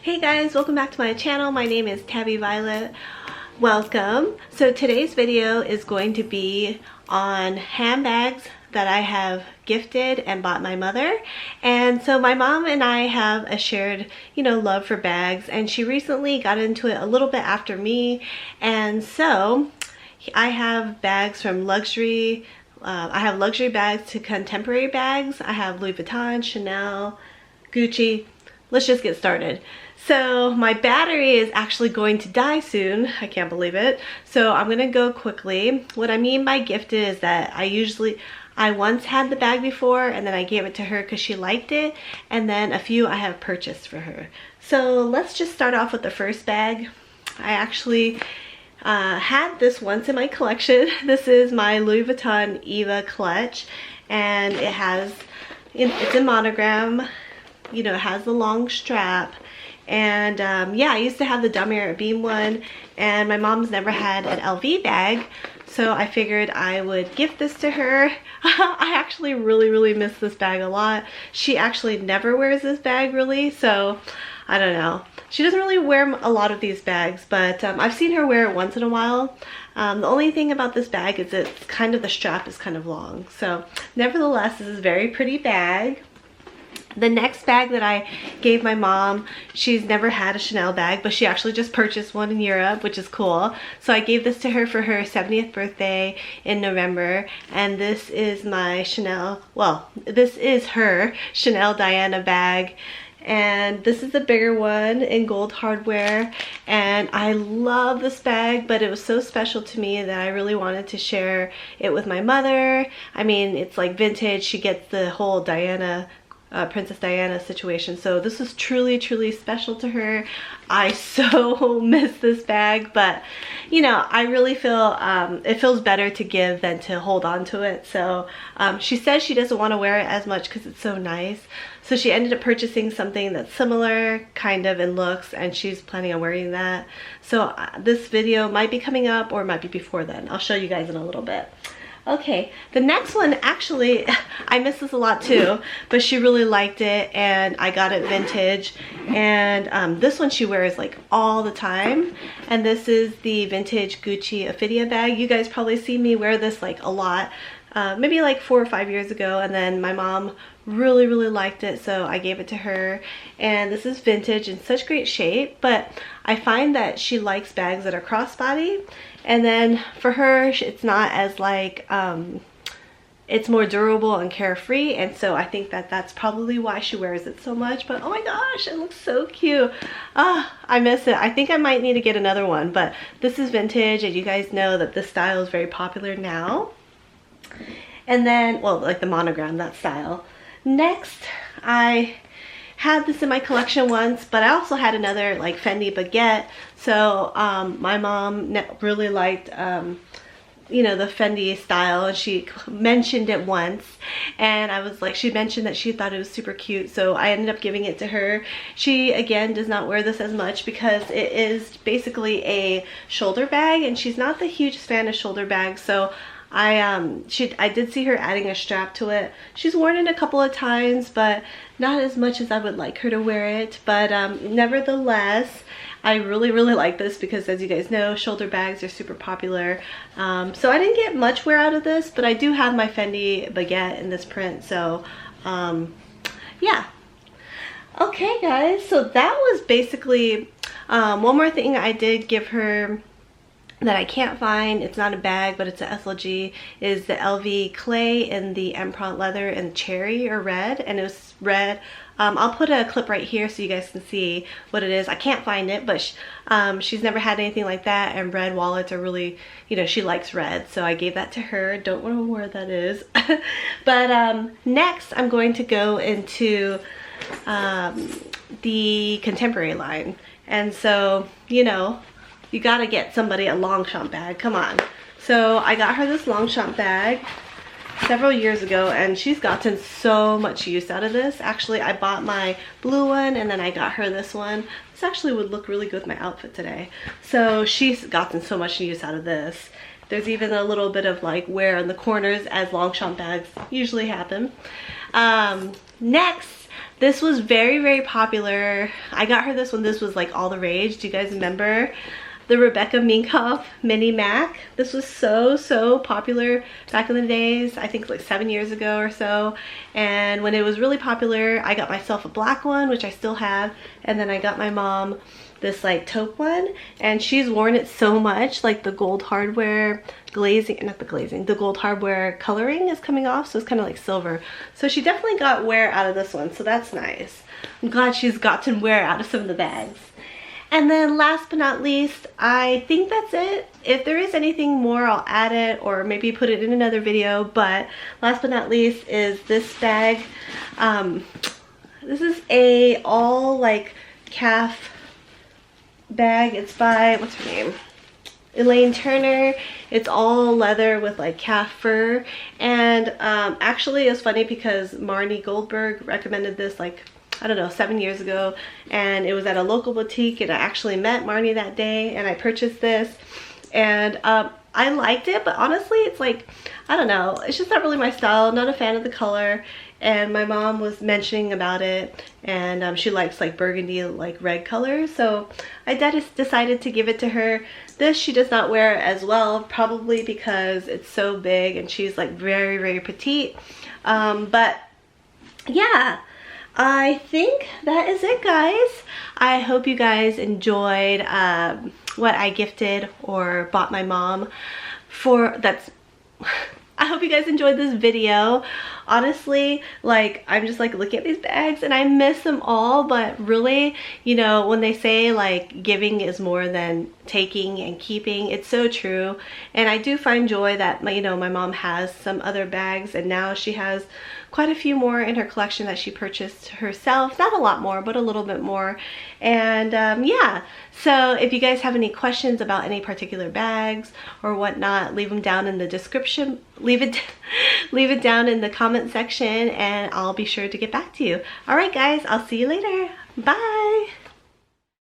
Hey guys, welcome back to my channel. My name is Tabby Violet. Welcome. So today's video is going to be on handbags that I have gifted and bought my mother. And so my mom and I have a shared, love for bags, and she recently got into it a little bit after me. And so I have bags from luxury, I have luxury bags to contemporary bags. I have Louis Vuitton, Chanel, Gucci. Let's just get started. So my battery is actually going to die soon. I can't believe it. So I'm gonna go quickly. What I mean by gifted is that I once had the bag before and then I gave it to her because she liked it, and then a few I have purchased for her. So let's just start off with the first bag. I actually had this once in my collection. This is my Louis Vuitton Eva clutch, and it's a monogram. It has the long strap. And yeah, I used to have the Damier Beam one, and my mom's never had an LV bag, so I figured I would gift this to her. I actually really miss this bag a lot. She actually never wears this bag really, so I don't know. She doesn't really wear a lot of these bags, but I've seen her wear it once in a while. The only thing about this bag is the strap is kind of long. So nevertheless, this is a very pretty bag. The next bag that I gave my mom, she's never had a Chanel bag, but she actually just purchased one in Europe, which is cool. So I gave this to her for her 70th birthday in November, and this is my Chanel, well, this is her Chanel Diana bag. And this is the bigger one in gold hardware, and I love this bag, but it was so special to me that I really wanted to share it with my mother. I mean, it's like vintage. She gets the whole Diana, Princess Diana situation, so this was truly special to her. I so miss this bag, but I really feel it feels better to give than to hold on to it. So she says she doesn't want to wear it as much because it's so nice, so she ended up purchasing something that's similar kind of in looks, and she's planning on wearing that. So this video might be coming up, or it might be before then. I'll show you guys in a little bit. Okay, the next one, actually, I miss this a lot too, but she really liked it, and I got it vintage. And this one she wears like all the time, and this is the vintage Gucci Ophidia bag. You guys probably see me wear this like a lot, maybe like 4 or 5 years ago, and then my mom really liked it, so I gave it to her. And this is vintage in such great shape, but I find that she likes bags that are crossbody, and then for her it's not as like it's more durable and carefree, and so I think that that's probably why she wears it so much. But oh my gosh, it looks so cute. I miss it. I think I might need to get another one, but this is vintage, and you guys know that this style is very popular now. And then, well, like the monogram, that style. Next, I had this in my collection once, but I also had another like Fendi baguette. So my mom really liked the Fendi style, and she mentioned it once, and I was like, she mentioned that she thought it was super cute, so I ended up giving it to her. She again does not wear this as much because it is basically a shoulder bag, and she's not the hugest fan of shoulder bags, so I did see her adding a strap to it. She's worn it a couple of times, but not as much as I would like her to wear it. But nevertheless, I really like this because, as you guys know, shoulder bags are super popular. So I didn't get much wear out of this, but I do have my Fendi baguette in this print, so yeah. Okay guys, so that was basically one more thing I did give her that I can't find. It's not a bag, but it's a SLG, is the LV clay in the empreinte leather in cherry or red, and it was red. I'll put a clip right here so you guys can see what it is. I can't find it, but she's never had anything like that, and red wallets are really, she likes red, so I gave that to her. Don't know where that is. But next I'm going to go into the contemporary line, and so you gotta get somebody a Longchamp bag, come on. So I got her this Longchamp bag several years ago, and she's gotten so much use out of this. Actually, I bought my blue one, and then I got her this one. This actually would look really good with my outfit today. So she's gotten so much use out of this. There's even a little bit of like wear in the corners, as Longchamp bags usually happen. Next, This was very, very popular. I got her this when this was like all the rage. Do you guys remember? The Rebecca Minkoff Mini Mac. This was so popular back in the days. I think like 7 years ago or so. And when it was really popular, I got myself a black one, which I still have. And then I got my mom this like taupe one, and she's worn it so much. Like the gold hardware glazing, not the glazing, the gold hardware coloring is coming off, so it's kind of like silver. So she definitely got wear out of this one, so that's nice. I'm glad she's gotten wear out of some of the bags. And then last but not least, I think that's it. If there is anything more, I'll add it or maybe put it in another video. But last but not least is this bag. This is a all like calf bag. It's by, what's her name? Elaine Turner. It's all leather with like calf fur. And actually it's funny because Marnie Goldberg recommended this like, I don't know, 7 years ago, and it was at a local boutique, and I actually met Marnie that day and I purchased this, and I liked it, but honestly it's like, I don't know, it's just not really my style. Not a fan of the color. And my mom was mentioning about it, and she likes like burgundy, like red colors, so I decided to give it to her. This she does not wear as well, probably because it's so big and she's like very petite. But yeah, I think that is it, guys. I hope you guys enjoyed what I gifted or bought my mom for. I hope you guys enjoyed this video. Honestly, like, I'm just like looking at these bags and I miss them all, but really, you know, when they say like giving is more than taking and keeping, it's so true. And I do find joy that my mom has some other bags, and now she has quite a few more in her collection that she purchased herself. Not a lot more, but a little bit more. And yeah, so if you guys have any questions about any particular bags or whatnot, leave them down in the description. Leave it down in the comment section, and I'll be sure to get back to you. All right, guys, I'll see you later. Bye.